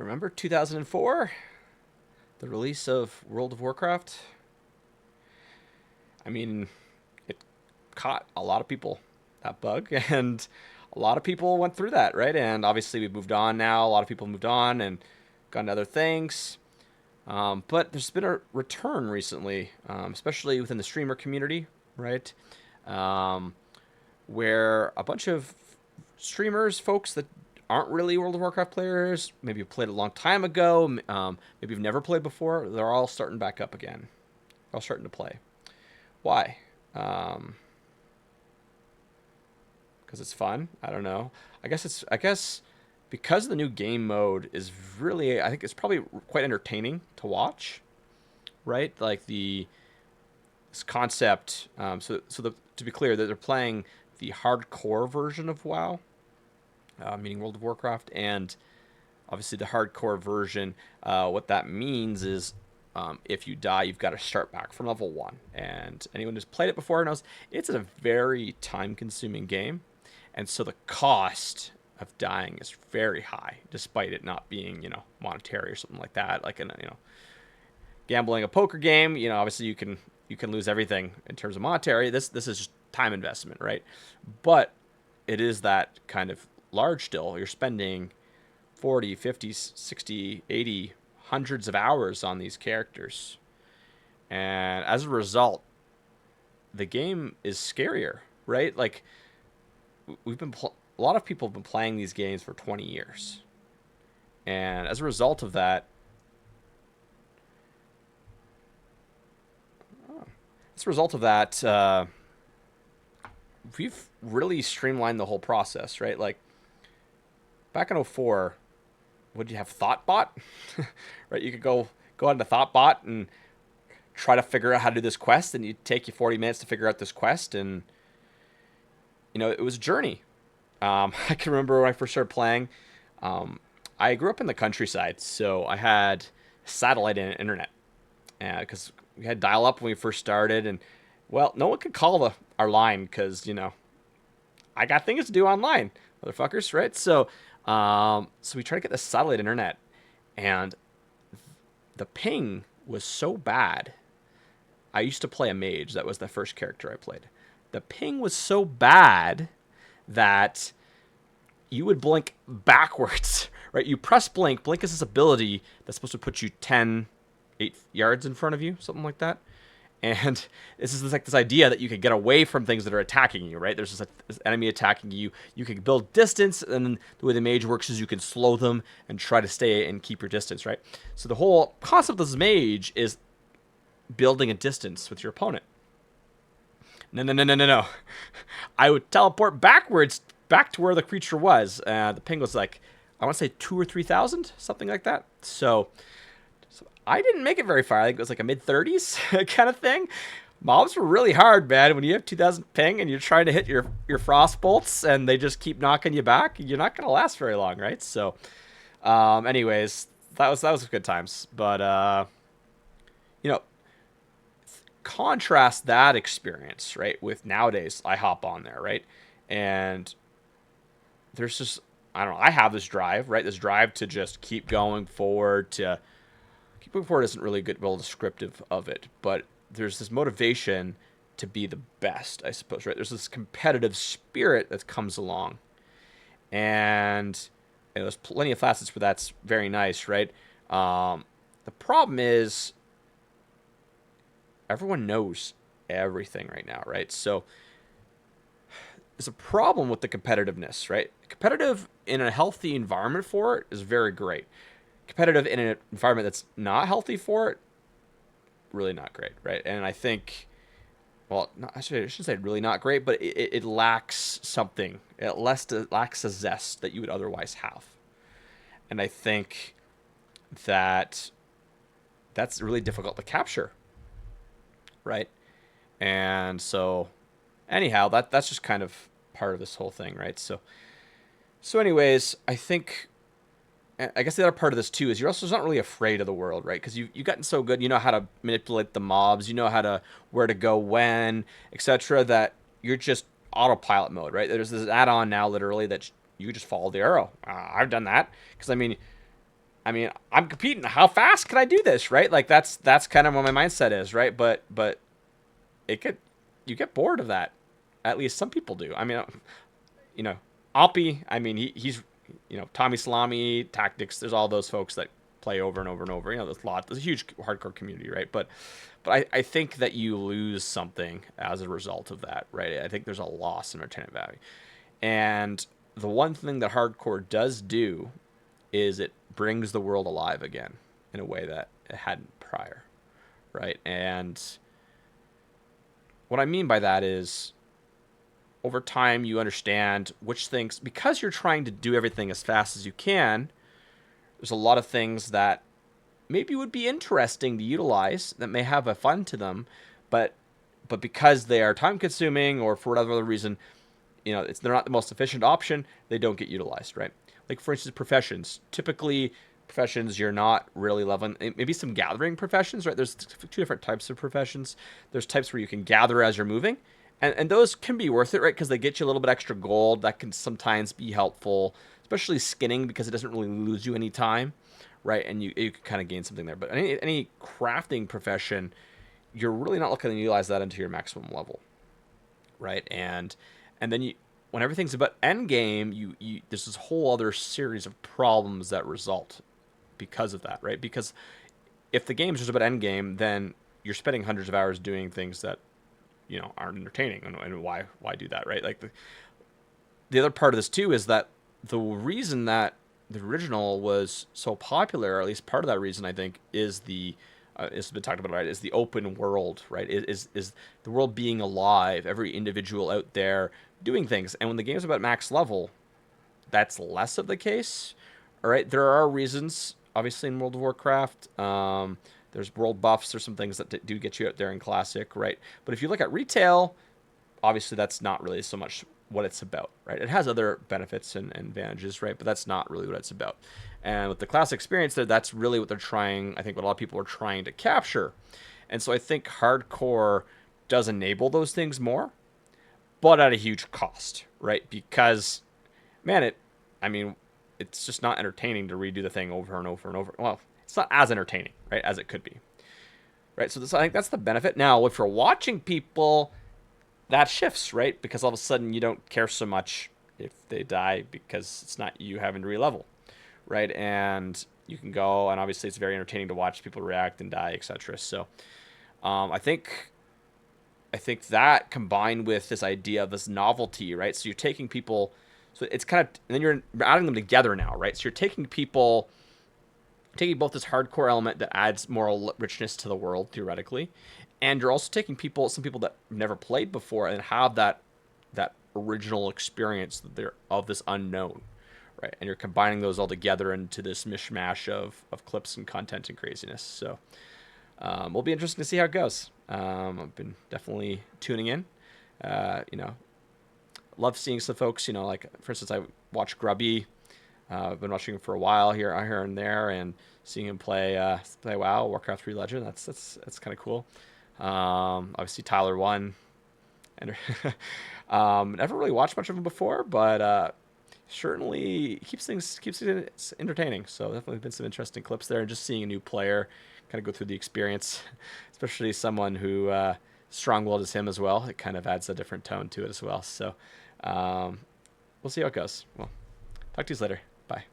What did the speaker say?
Remember 2004? The release of World of Warcraft? I mean, it caught a lot of people, that bug, and a lot of people went through that, right? And obviously we've moved on now. A lot of people moved on and gone to other things. But there's been a return recently, especially within the streamer community, right? Um, where a bunch of streamers, folks that aren't really World of Warcraft players, maybe you played a long time ago, maybe you've never played before, they're all starting back up again. They're all starting to play. Why? Um, because it's fun. I don't know. I guess because the new game mode is really, I think it's probably quite entertaining to watch, right? Like this concept. To be clear, that they're playing the hardcore version of WoW, meaning World of Warcraft, and obviously the hardcore version. What that means is if you die, you've got to start back from level one. And anyone who's played it before knows it's a very time-consuming game, and so the cost of dying is very high, despite it not being monetary or something like that. Like in gambling a poker game, obviously you can lose everything in terms of monetary. This is just time investment, right? But it is that kind of large still. You're spending 40, 50, 60, 80, hundreds of hours on these characters. And as a result, the game is scarier, right? Like a lot of people have been playing these games for 20 years. And as a result of that, we've really streamlined the whole process, right? Like back in '04, would you have Thoughtbot? Right? You could go on to Thoughtbot and try to figure out how to do this quest, and it'd take you 40 minutes to figure out this quest, and it was a journey. I can remember when I first started playing. I grew up in the countryside, so I had satellite internet, because we had dial up when we first started, and well, no one could call our line because I got things to do online, motherfuckers, right? So we tried to get the satellite internet, and the ping was so bad. I used to play a mage. That was the first character I played. The ping was so bad that you would blink backwards, right? You press blink. Blink is this ability that's supposed to put you 8 yards in front of you, something like that. And this is this idea that you could get away from things that are attacking you, right? There's this enemy attacking you. You can build distance, and then the way the mage works is you can slow them and try to stay and keep your distance, right? So the whole concept of this mage is building a distance with your opponent. No, no, no, no, no, no. I would teleport backwards back to where the creature was. The ping was like, I want to say 2,000 or 3,000, something like that. So I didn't make it very far. I think it was like a mid-30s kind of thing. Mobs were really hard, man. When you have 2,000 ping and you're trying to hit your frost bolts and they just keep knocking you back, you're not going to last very long, right? So, anyways, that was good times. But you know, contrast that experience, right, with nowadays. I hop on there, right, and there's just, I don't know. I have this drive, right? This drive to just keep going forward. To keep going forward isn't really good, well descriptive of it, but there's this motivation to be the best, I suppose, right? There's this competitive spirit that comes along, and there's plenty of facets where that's very nice, right? The problem is everyone knows everything right now, right? So there's a problem with the competitiveness, right? Competitive in a healthy environment for it is very great. Competitive in an environment that's not healthy for it, really not great, right? And I think, well, I shouldn't say really not great, but it lacks something. It lacks a zest that you would otherwise have. And I think that that's really difficult to capture, right? And so, anyhow, that's just kind of part of this whole thing, right? So anyways, I guess the other part of this too is you're also not really afraid of the world, right? Because you've gotten so good, you know how to manipulate the mobs, you know where to go when, etc. That you're just autopilot mode, right? There's this add-on now, literally, that you just follow the arrow. I've done that because I mean, I mean, I'm competing. How fast can I do this, right? Like that's kind of what my mindset is, right? But it could you get bored of that. At least some people do. I mean, you know, Oppie. I mean, he's Tommy Salami Tactics. There's all those folks that play over and over and over. There's a huge hardcore community, right? But I think that you lose something as a result of that, right? I think there's a loss in entertainment value. And the one thing that hardcore does do is it brings the world alive again in a way that it hadn't prior, right? And what I mean by that is over time you understand which things, because you're trying to do everything as fast as you can, there's a lot of things that maybe would be interesting to utilize that may have a fun to them, but because they are time consuming or for whatever other reason, they're not the most efficient option, they don't get utilized, right? Like for instance, professions. Typically, professions you're not really leveling. Maybe some gathering professions, right? There's two different types of professions. There's types where you can gather as you're moving, and those can be worth it, right? Because they get you a little bit extra gold. That can sometimes be helpful, especially skinning because it doesn't really lose you any time, right? And you can kind of gain something there. But any crafting profession, you're really not looking to utilize that into your maximum level, right? And then when everything's about end game, you there's this whole other series of problems that result because of that, right? Because if the game's just about end game, then you're spending hundreds of hours doing things that aren't entertaining, and why do that, right? Like the other part of this too is that the reason that the original was so popular, or at least part of that reason, I think, is it's been talked about, right? Is the open world, right? Is the world being alive? Every individual out there doing things, and when the game's about max level, that's less of the case. All right, there are reasons, obviously, in World of Warcraft. There's world buffs. There's some things that do get you out there in Classic, right? But if you look at retail, obviously that's not really so much what it's about, right? It has other benefits and advantages, right? But that's not really what it's about. And with the Classic experience there, that's really what they're trying, I think what a lot of people are trying to capture. And so I think hardcore does enable those things more, but at a huge cost, right? Because, man, it's just not entertaining to redo the thing over and over and over. Well, it's not as entertaining, right, as it could be, right? So I think that's the benefit. Now, if you're watching people, that shifts, right? Because all of a sudden you don't care so much if they die because it's not you having to re-level, right? And you can go, and obviously it's very entertaining to watch people react and die, etc. So I think that combined with this idea of this novelty, right? So you're taking people, so it's kind of, and then you're adding them together now, right? So you're taking both this hardcore element that adds moral richness to the world theoretically, and you're also taking some people that never played before and have that original experience of this unknown, right? And you're combining those all together into this mishmash of clips and content and craziness. So will be interesting to see how it goes. I've been definitely tuning in. Love seeing some folks. Like for instance, I watch Grubby. I've been watching him for a while here and there, and seeing him play WoW, Warcraft 3 Legend. That's kind of cool. Obviously Tyler 1, and never really watched much of him before, but certainly keeps it entertaining. So definitely been some interesting clips there, and just seeing a new player kind of go through the experience, especially someone who strong-willed as him as well. It kind of adds a different tone to it as well. So we'll see how it goes. Well, talk to you later. Bye.